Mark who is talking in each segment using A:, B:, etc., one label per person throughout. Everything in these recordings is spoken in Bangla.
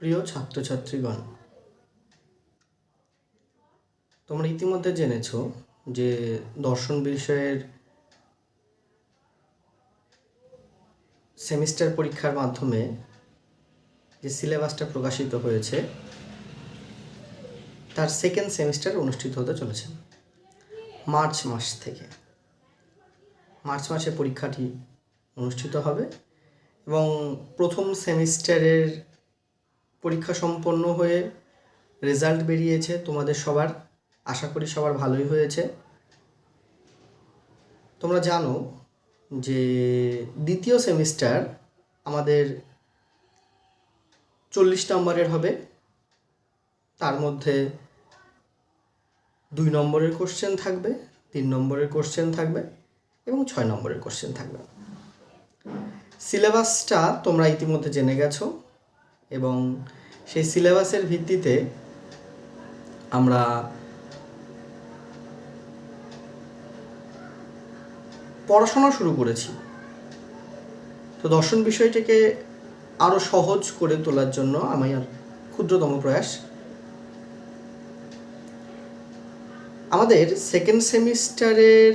A: প্রিয় ছাত্রছাত্রীগণ, তোমরা ইতিমধ্যে জেনেছ যে দর্শন বিষয়ের সেমিস্টার পরীক্ষার মাধ্যমে যে সিলেবাসটা প্রকাশিত হয়েছে তার সেকেন্ড সেমিস্টার অনুষ্ঠিত হতে চলেছে মার্চ মাস থেকে। মার্চ মাসে পরীক্ষাটি অনুষ্ঠিত হবে এবং প্রথম সেমিস্টারের পরীক্ষা সম্পন্ন হয়ে রেজাল্ট বেরিয়েছে তোমাদের সবার। আশা করি সবার ভালোই হয়েছে। তোমরা জানো যে দ্বিতীয় সেমিস্টার আমাদের 40 নম্বরের হবে। তার মধ্যে 2 নম্বরের কোশ্চেন থাকবে, 3 নম্বরের কোশ্চেন থাকবে এবং 6 নম্বরের কোশ্চেন থাকবে। সিলেবাসটা তোমরা ইতিমধ্যে জেনে গেছো এবং সেই সিলেবাসের ভিত্তিতে আমরা পড়াশোনা শুরু করেছি। তো দর্শন বিষয়টিকে আরও সহজ করে তোলার জন্য আমার ক্ষুদ্রতম প্রয়াস। আমাদের সেকেন্ড সেমিস্টারের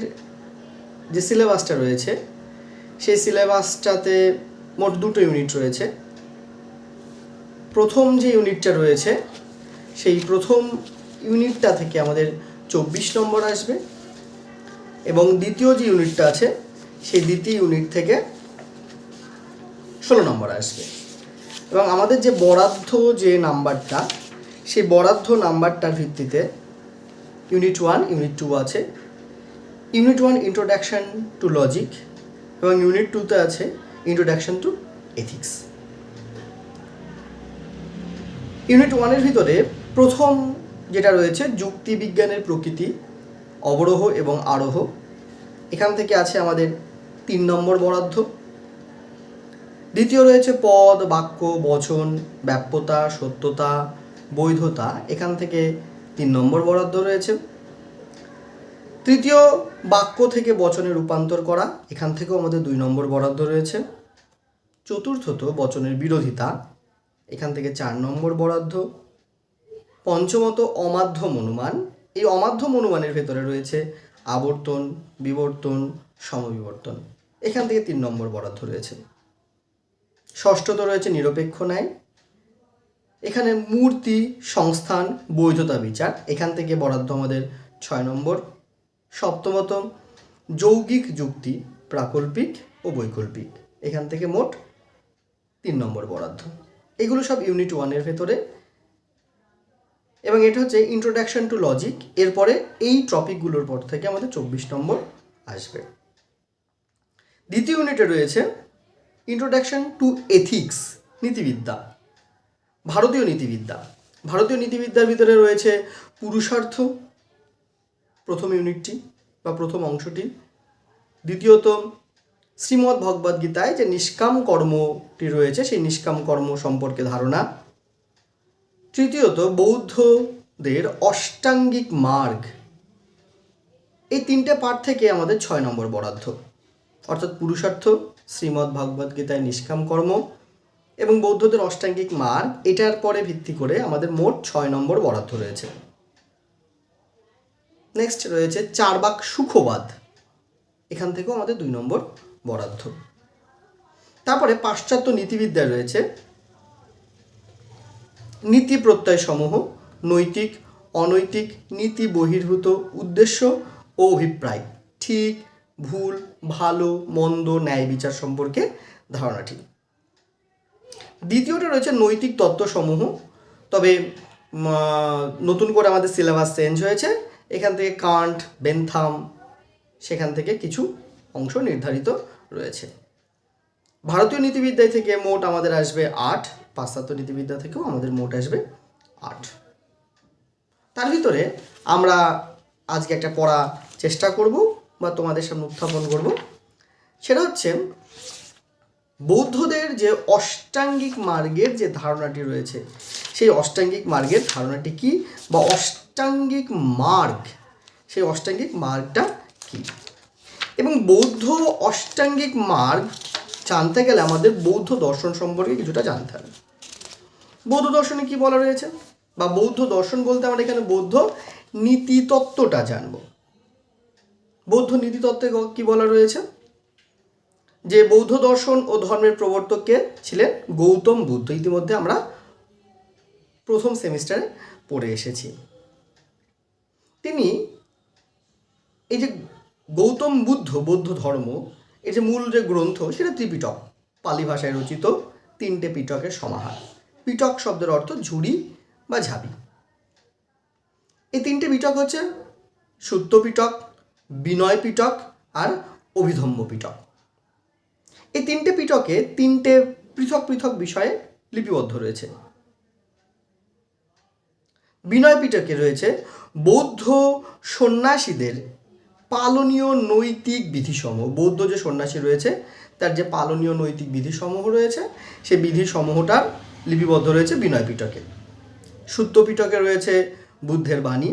A: যে সিলেবাসটা রয়েছে সেই সিলেবাসটাতে মোট 2টো ইউনিট রয়েছে। প্রথম যে ইউনিটটা রয়েছে সেই প্রথম ইউনিটটা থেকে আমাদের 24 নম্বর আসবে এবং দ্বিতীয় যে ইউনিটটা আছে সেই দ্বিতীয় ইউনিট থেকে 16 নম্বর আসবে। এবং আমাদের যে বরাদ্দ যে নাম্বারটা, সেই বরাদ্দ নাম্বারটার ভিত্তিতে ইউনিট 1, ইউনিট 2 আছে। ইউনিট 1 ইন্ট্রোডাকশন টু লজিক এবং ইউনিট 2তে আছে ইন্ট্রোডাকশন টু এথিক্স। ইউনিট 1-এর ভিতরে প্রথম যেটা রয়েছে যুক্তিবিজ্ঞানের প্রকৃতি, অবরোহ এবং আরোহ। এখান থেকে আছে আমাদের 3 নম্বর বরাদ্দ। দ্বিতীয় রয়েছে পদ, বাক্য, বচন, ব্যাপ্যতা, সত্যতা, বৈধতা। এখান থেকে 3 নম্বর বরাদ্দ রয়েছে। তৃতীয় বাক্য থেকে বচনে রূপান্তর করা, এখান থেকেও আমাদের 2 নম্বর বরাদ্দ রয়েছে। চতুর্থত বচনের বিরোধিতা, এখান থেকে 4 নম্বর বরাদ্দ। পঞ্চমত অমাধ্যম অনুমান। এই অমাধ্যম অনুমানের ভেতরে রয়েছে আবর্তন, বিবর্তন, সমবিবর্তন। এখান থেকে 3 নম্বর বরাদ্দ রয়েছে। ষষ্ঠত রয়েছে নিরপেক্ষ ন্যায়। এখানে মূর্তি, সংস্থান, বৈধতা বিচার। এখান থেকে বরাদ্দ আমাদের 6 নম্বর। সপ্তমত যৌগিক যুক্তি, প্রাকল্পিক ও বৈকল্পিক। এখান থেকে মোট 3 নম্বর বরাদ্দ। এগুলো সব ইউনিট 1-এর ভেতরে এবং এটা হচ্ছে ইন্ট্রোডাকশন টু লজিক। এরপরে এই টপিকগুলোর পর থেকে আমাদের 24 নম্বর আসবে। দ্বিতীয় ইউনিটে রয়েছে ইন্ট্রোডাকশন টু এথিক্স, নীতিবিদ্যা, ভারতীয় নীতিবিদ্যা। ভারতীয় নীতিবিদ্যার ভিতরে রয়েছে পুরুষার্থ, প্রথম ইউনিটটি বা প্রথম অংশটি। দ্বিতীয়ত শ্রীমদ্ ভগবদ্গীতায় যে নিষ্কাম কর্মটি রয়েছে সেই নিষ্কাম কর্ম সম্পর্কে ধারণা। তৃতীয়ত বৌদ্ধদের অষ্টাঙ্গিক মার্গ। এই 3টে পার্ট থেকে আমাদের 6 নম্বর বরাদ্দ, অর্থাৎ পুরুষার্থ, শ্রীমদ্ ভগবদ্গীতায় নিষ্কাম কর্ম এবং বৌদ্ধদের অষ্টাঙ্গিক মার্গ। এটার পরে ভিত্তি করে আমাদের মোট 6 নম্বর বরাদ্দ রয়েছে। নেক্সট রয়েছে চারবাক সুখবাদ। এখান থেকেও আমাদের 2 নম্বর বরাদ্দ। তারপরে পাশ্চাত্য নীতিবিদ্যায় রয়েছে নীতি প্রত্যয় সমূহ, নৈতিক, অনৈতিক, নীতি বহির্ভূত, উদ্দেশ্য ও অভিপ্রায়, ঠিক, ভুল, ভালো, মন্দ, ন্যায় বিচার সম্পর্কে ধারণাটি। দ্বিতীয়টা রয়েছে নৈতিক তত্ত্বসমূহ। তবে নতুন করে আমাদের সিলেবাস চেঞ্জ হয়েছে। এখান থেকে কান্ট, বেনথাম, সেখান থেকে কিছু অংশ নির্ধারিত রয়েছে। ভারতীয় নীতিবিদ্যায় থেকে মোট আমাদের আসবে 8, পাশ্চাত্য নীতিবিদ্যা থেকেও আমাদের মোট আসবে 8। তার ভিতরে আমরা আজকে একটা পড়া চেষ্টা করব বা তোমাদের সামনে উত্থাপন করব। সেটা হচ্ছে বৌদ্ধদের যে অষ্টাঙ্গিক মার্গের যে ধারণাটি রয়েছে সেই অষ্টাঙ্গিক মার্গের ধারণাটি কি, বা অষ্টাঙ্গিক মার্গ, সেই অষ্টাঙ্গিক মার্গটা কি। এবং বৌদ্ধ অষ্টাঙ্গিক মার্গ জানতে গেলে আমাদের বৌদ্ধ দর্শন সম্পর্কে কিছুটা জানতে হবে। বৌদ্ধ দর্শনে কি বলা রয়েছে, বা বৌদ্ধ দর্শন বলতে আমরা এখানে বৌদ্ধ নীতিতত্ত্বটা জানব। বৌদ্ধ নীতিতত্ত্বে কি বলা রয়েছে, যে বৌদ্ধ দর্শন ও ধর্মের প্রবর্তক কে ছিলেন? গৌতম বুদ্ধ। ইতিমধ্যে আমরা প্রথম সেমিস্টারে পড়ে এসেছি। তিনি এই যে গৌতম বুদ্ধ, বৌদ্ধ ধর্ম, এই যে মূল যে গ্রন্থ সেটা ত্রিপিটক, পালি ভাষায় রচিত 3টে পিটকের সমাহার। পিটক শব্দের অর্থ ঝুড়ি বা ঝাবি। এই 3টে পিটক হচ্ছে সূত্র পিটক, বিনয় পিটক আর অভিধম্ম পিটক। এই 3টে পিটকে 3টে পৃথক পৃথক বিষয়ে লিপিবদ্ধ রয়েছে। বিনয় পিটকে রয়েছে বৌদ্ধ সন্ন্যাসীদের পালনীয় নৈতিক বিধিসমূহ। বৌদ্ধ যে সন্ন্যাসী রয়েছে তার যে পালনীয় নৈতিক বিধিসমূহ রয়েছে সেই বিধিসমূহটার লিপিবদ্ধ রয়েছে বিনয় পিটকে। সূত্র পিটকে রয়েছে বুদ্ধের বাণী,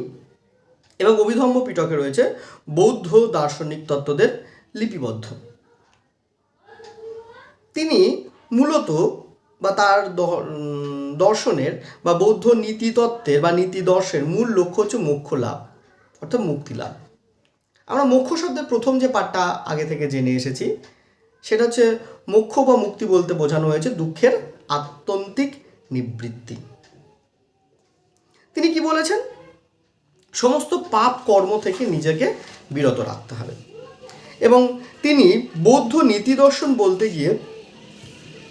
A: এবং অভিধম্ম পিটকে রয়েছে বৌদ্ধ দার্শনিক তত্ত্বদের লিপিবদ্ধ। তিনি মূলত বা তার দর্শনের বা বৌদ্ধ নীতিতত্ত্বের বা নীতি দর্শনের মূল লক্ষ্য হচ্ছে মোক্ষ লাভ, অর্থাৎ মুক্তি লাভ। আমরা মোক্ষ শব্দের প্রথম যে পাঠটা আগে থেকে জেনে এসেছি সেটা হচ্ছে মোক্ষ বা মুক্তি বলতে বোঝানো হয়েছে দুঃখের আত্যন্তিক নিবৃত্তি। তিনি কি বলেছেন? সমস্ত পাপ কর্ম থেকে নিজেকে বিরত রাখতে হবে। এবং তিনি বৌদ্ধ নীতি দর্শন বলতে গিয়ে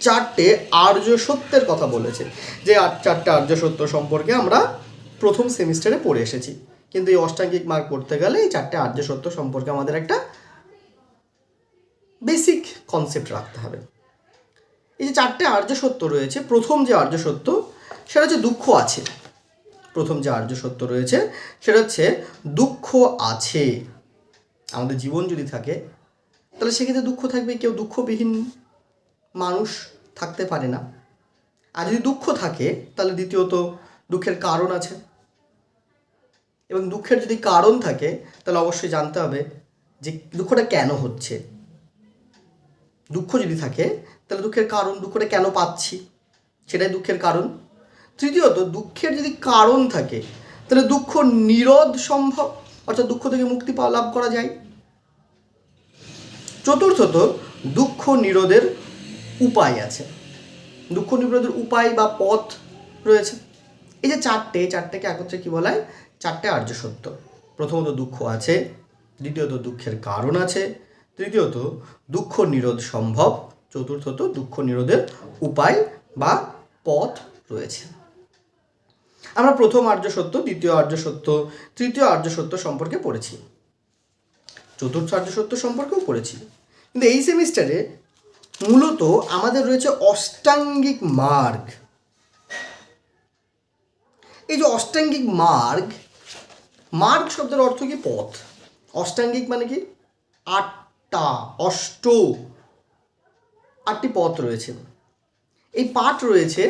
A: 4টে আর্য সত্যের কথা বলেছে, যে 4টে আর্য সত্য সম্পর্কে আমরা প্রথম সেমিস্টারে পড়ে এসেছি। কিন্তু এই অষ্টাঙ্গিক মার্গ করতে গেলে এই 4টে আর্য সত্য সম্পর্কে আমাদের একটা বেসিক কনসেপ্ট রাখতে হবে। এই যে 4টে আর্য সত্য রয়েছে, প্রথম যে আর্য সত্য সেটা হচ্ছে দুঃখ আছে। প্রথম যে আর্য সত্য রয়েছে সেটা হচ্ছে দুঃখ আছে। আমাদের জীবন যদি থাকে তাহলে সেক্ষেত্রে দুঃখ থাকবে, কেউ দুঃখবিহীন মানুষ থাকতে পারে না। আর যদি দুঃখ থাকে তাহলে দ্বিতীয়ত দুঃখের কারণ আছে, এবং দুঃখের যদি কারণ থাকে তাহলে অবশ্যই জানতে হবে যে দুঃখটা কেন হচ্ছে। দুঃখ যদি থাকে তাহলে দুঃখের কারণ, দুঃখটা কেন পাচ্ছি সেটাই দুঃখের কারণ। তৃতীয়ত দুঃখের যদি কারণ থাকে তাহলে দুঃখ নিরোধ সম্ভব, অর্থাৎ দুঃখ থেকে মুক্তি লাভ করা যায়। চতুর্থত দুঃখ নিরোধের উপায় আছে। দুঃখ নিরোধের উপায় বা পথ রয়েছে। এই যে 4টেকে একত্রে কি বলা হয়? 4টে আর্য সত্য। প্রথমত দুঃখ আছে, দ্বিতীয়ত দুঃখের কারণ আছে, তৃতীয়ত দুঃখ নিরোধ সম্ভব, চতুর্থত দুঃখ নিরোধের উপায় বা পথ রয়েছে। আমরা প্রথম আর্য সত্য, দ্বিতীয় আর্য সত্য, তৃতীয় আর্য সত্য সম্পর্কে পড়েছি, চতুর্থ আর্য সত্য সম্পর্কেও পড়েছি। কিন্তু এই সেমিস্টারে মূলত আমাদের রয়েছে অষ্টাঙ্গিক মার্গ। এই যে অষ্টাঙ্গিক মার্গ, মার্গ শব্দের অর্থ কি? পথ। অষ্টাঙ্গিক মানে কি? 8টি পথ রয়েছে। এই পাঠ রয়েছে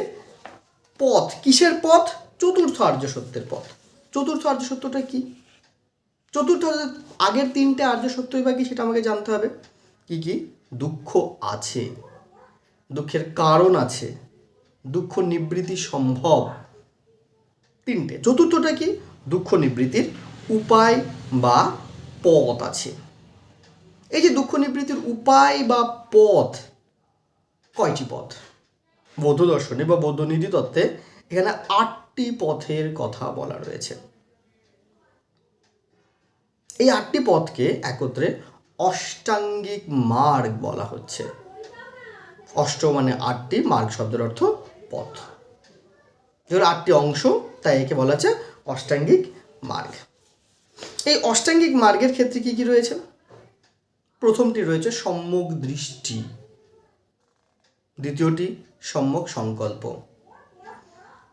A: পথ। কিসের পথ? চতুর্থ আর্য সত্যের পথ। চতুর্থ আর্য সত্যটা কি? চতুর্থ আগের 3টে আর্য সত্যই বা কি সেটা আমাকে জানতে হবে। কি কি? দুঃখ আছে, দুঃখের কারণ আছে, দুঃখ নিবৃত্তি সম্ভব, 3টে। চতুর্থটা কি? দুঃখ নিবৃত্তির উপায় বা পথ আছে। এই যে দুঃখ নিবৃত্তির উপায় বা পথ, কয়টি পথ? বৌদ্ধ দর্শনে বা বৌদ্ধ নীতি তত্ত্বে এখানে 8টি পথের কথা বলা রয়েছে। এই 8টি পথকে একত্রে অষ্টাঙ্গিক মার্গ বলা হচ্ছে। অষ্ট মানে 8টি, মার্গ শব্দের অর্থ পথ। যেগুলো 8টি অংশ, তাই একে বলা হচ্ছে অষ্টাঙ্গিক মার্গ। এই অষ্টাঙ্গিক মার্গের ক্ষেত্রে কি কি রয়েছে? প্রথমটি রয়েছে সম্যক দৃষ্টি, দ্বিতীয়টি সম্যক সংকল্প,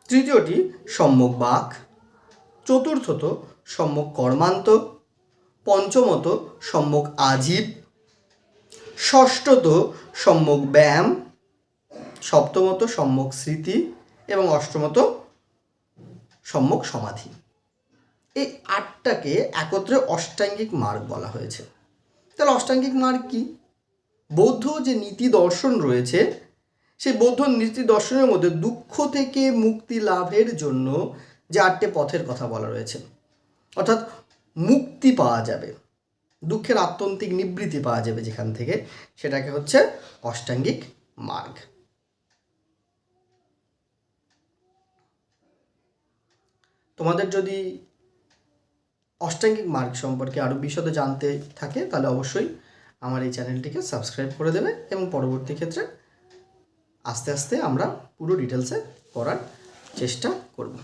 A: তৃতীয়টি সম্যক বাক, চতুর্থত সম্যক কর্মান্ত, পঞ্চমত সম্যক আজীব, ষষ্ঠত সম্যক ব্যায়াম, সপ্তমত সম্যক স্মৃতি এবং অষ্টমত সম্যক সমাধি। এই 8টাকে একত্রে অষ্টাঙ্গিক মার্গ বলা হয়েছে। তাহলে অষ্টাঙ্গিক মার্গ কি? বৌদ্ধ যে নীতি দর্শন রয়েছে সেই বৌদ্ধ নীতি দর্শনের মধ্যে দুঃখ থেকে মুক্তি লাভের জন্য যে 8টে পথের কথা বলা রয়েছে, অর্থাৎ মুক্তি পাওয়া যাবে, দুঃখের আত্যন্তিক নিবৃত্তি পাওয়া যাবে যেখান থেকে, সেটাকে হচ্ছে অষ্টাঙ্গিক মার্গ। তোমাদের যদি অষ্টাঙ্গিক মার্গ সম্পর্কে আরও বিশদে জানতে থাকে তাহলে অবশ্যই আমার এই চ্যানেলটিকে সাবস্ক্রাইব করে দেবে এবং পরবর্তী ক্ষেত্রে আস্তে আস্তে আমরা পুরো ডিটেলসে করার চেষ্টা করব।